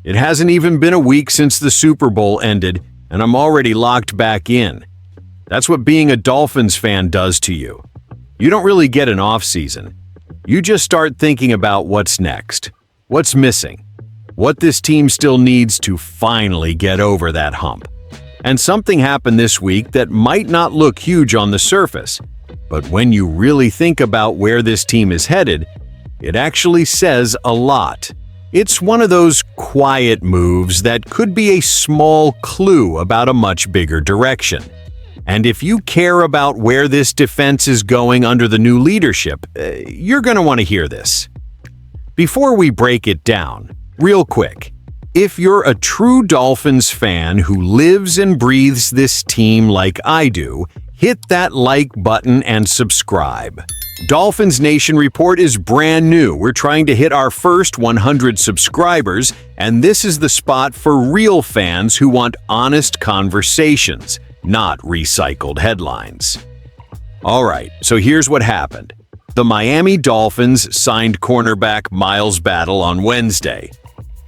It hasn't even been a week since the Super Bowl ended, and I'm already locked back in. That's what being a Dolphins fan does to you. You don't really get an off-season. You just start thinking about what's next, what's missing, what this team still needs to finally get over that hump. And something happened this week that might not look huge on the surface, but when you really think about where this team is headed, it actually says a lot. It's one of those quiet moves that could be a small clue about a much bigger direction. And if you care about where this defense is going under the new leadership, you're going to want to hear this. Before we break it down, real quick, if you're a true Dolphins fan who lives and breathes this team like I do, hit that like button and subscribe. Dolphins Nation Report is brand new. We're trying to hit our first 100 subscribers, and this is the spot for real fans who want honest conversations, not recycled headlines. All right, so here's what happened. The Miami Dolphins signed cornerback Miles Battle on Wednesday.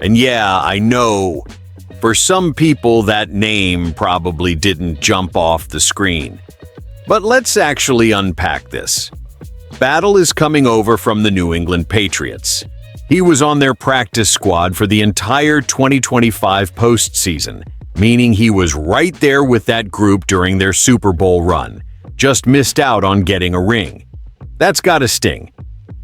And yeah, I know, for some people that name probably didn't jump off the screen. But let's actually unpack this. Battle is coming over from the New England Patriots. He was on their practice squad for the entire 2025 postseason, meaning he was right there with that group during their Super Bowl run, just missed out on getting a ring. That's gotta sting.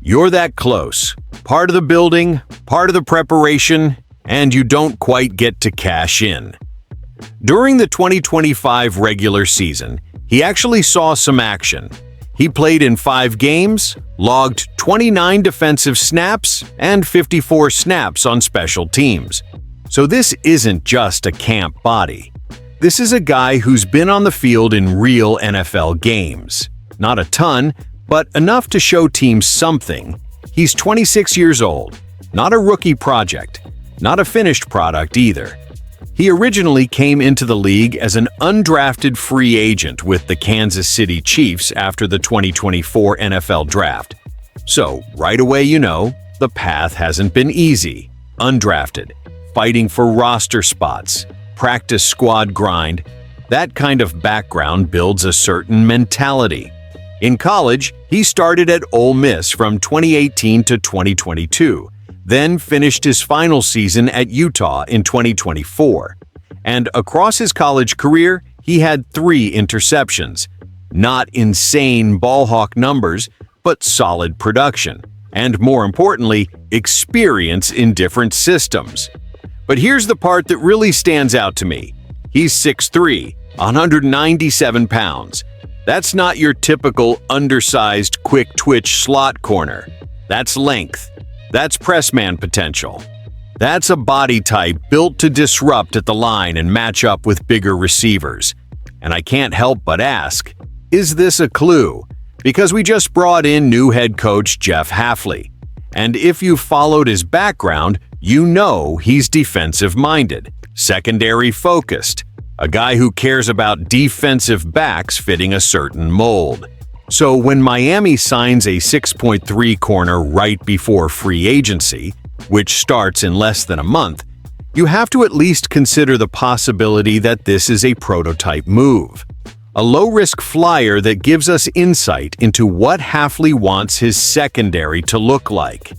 You're that close, part of the building, part of the preparation, and you don't quite get to cash in. During the 2025 regular season, he actually saw some action. He played in 5 games, logged 29 defensive snaps, and 54 snaps on special teams. So this isn't just a camp body. This is a guy who's been on the field in real NFL games. Not a ton, but enough to show teams something. He's 26 years old, not a rookie project, not a finished product either. He originally came into the league as an undrafted free agent with the Kansas City Chiefs after the 2024 NFL Draft. So, right away you know, the path hasn't been easy. Undrafted, fighting for roster spots, practice squad grind, that kind of background builds a certain mentality. In college, he started at Ole Miss from 2018 to 2022, then finished his final season at Utah in 2024. And across his college career, he had 3 interceptions. Not insane ballhawk numbers, but solid production. And more importantly, experience in different systems. But here's the part that really stands out to me. He's 6'3", 197 pounds. That's not your typical undersized, quick-twitch slot corner. That's length. That's press man potential. That's a body type built to disrupt at the line and match up with bigger receivers. And I can't help but ask, is this a clue? Because we just brought in new head coach Jeff Hafley. And if you've followed his background, you know he's defensive-minded, secondary-focused, a guy who cares about defensive backs fitting a certain mold. So when Miami signs a 6.3 corner right before free agency, which starts in less than a month, you have to at least consider the possibility that this is a prototype move. A low-risk flyer that gives us insight into what Hafley wants his secondary to look like.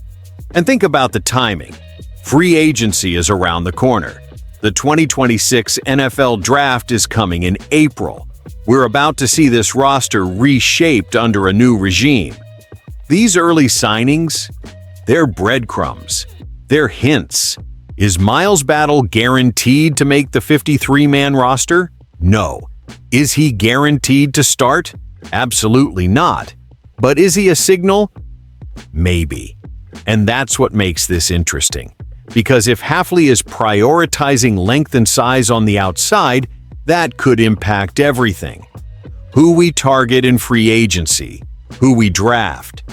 And think about the timing. Free agency is around the corner. The 2026 NFL Draft is coming in April. We're about to see this roster reshaped under a new regime. These early signings, they're breadcrumbs. They're hints. Is Miles Battle guaranteed to make the 53-man roster? No. Is he guaranteed to start? Absolutely not. But is he a signal? Maybe. And that's what makes this interesting. Because if Hafley is prioritizing length and size on the outside, that could impact everything. Who we target in free agency, who we draft,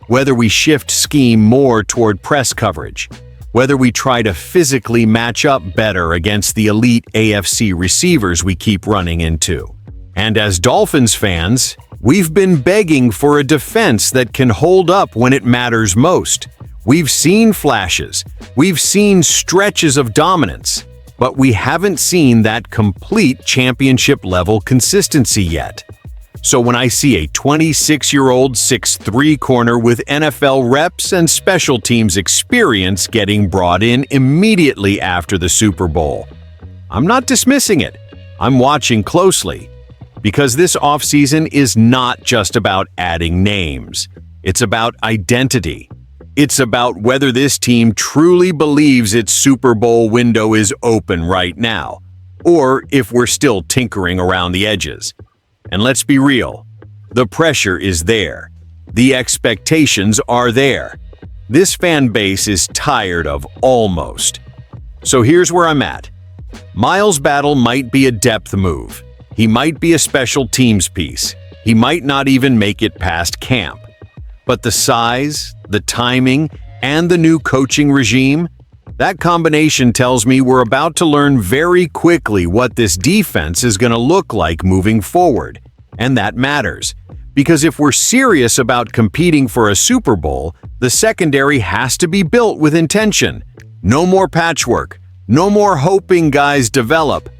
whether we shift scheme more toward press coverage, whether we try to physically match up better against the elite AFC receivers we keep running into. And as Dolphins fans, we've been begging for a defense that can hold up when it matters most. We've seen flashes, we've seen stretches of dominance, but we haven't seen that complete championship-level consistency yet. So when I see a 26-year-old 6'3" corner with NFL reps and special teams experience getting brought in immediately after the Super Bowl, I'm not dismissing it. I'm watching closely. Because this offseason is not just about adding names. It's about identity. It's about whether this team truly believes its Super Bowl window is open right now, or if we're still tinkering around the edges. And let's be real, the pressure is there. The expectations are there. This fan base is tired of almost. So here's where I'm at. Miles Battle might be a depth move. He might be a special teams piece. He might not even make it past camp. But the size, the timing, and the new coaching regime, that combination tells me we're about to learn very quickly what this defense is going to look like moving forward. And that matters, because if we're serious about competing for a Super Bowl, the secondary has to be built with intention. No more patchwork. No more hoping guys develop.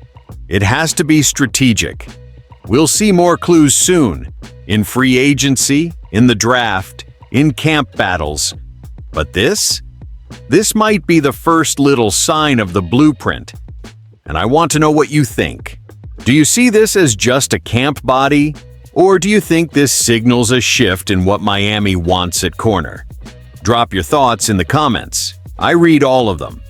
It has to be strategic. We'll see more clues soon, in free agency, in the draft, in camp battles. But this might be the first little sign of the blueprint. And I want to know what you think. Do you see this as just a camp body? Or do you think this signals a shift in what Miami wants at corner? Drop your thoughts in the comments. I read all of them.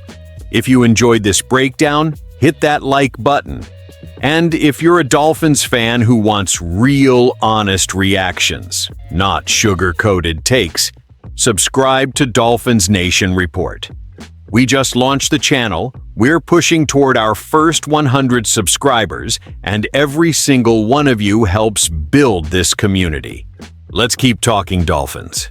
If you enjoyed this breakdown, hit that like button. And if you're a Dolphins fan who wants real, honest reactions, not sugar-coated takes, subscribe to Dolphins Nation Report. We just launched the channel, we're pushing toward our first 100 subscribers, and every single one of you helps build this community. Let's keep talking Dolphins.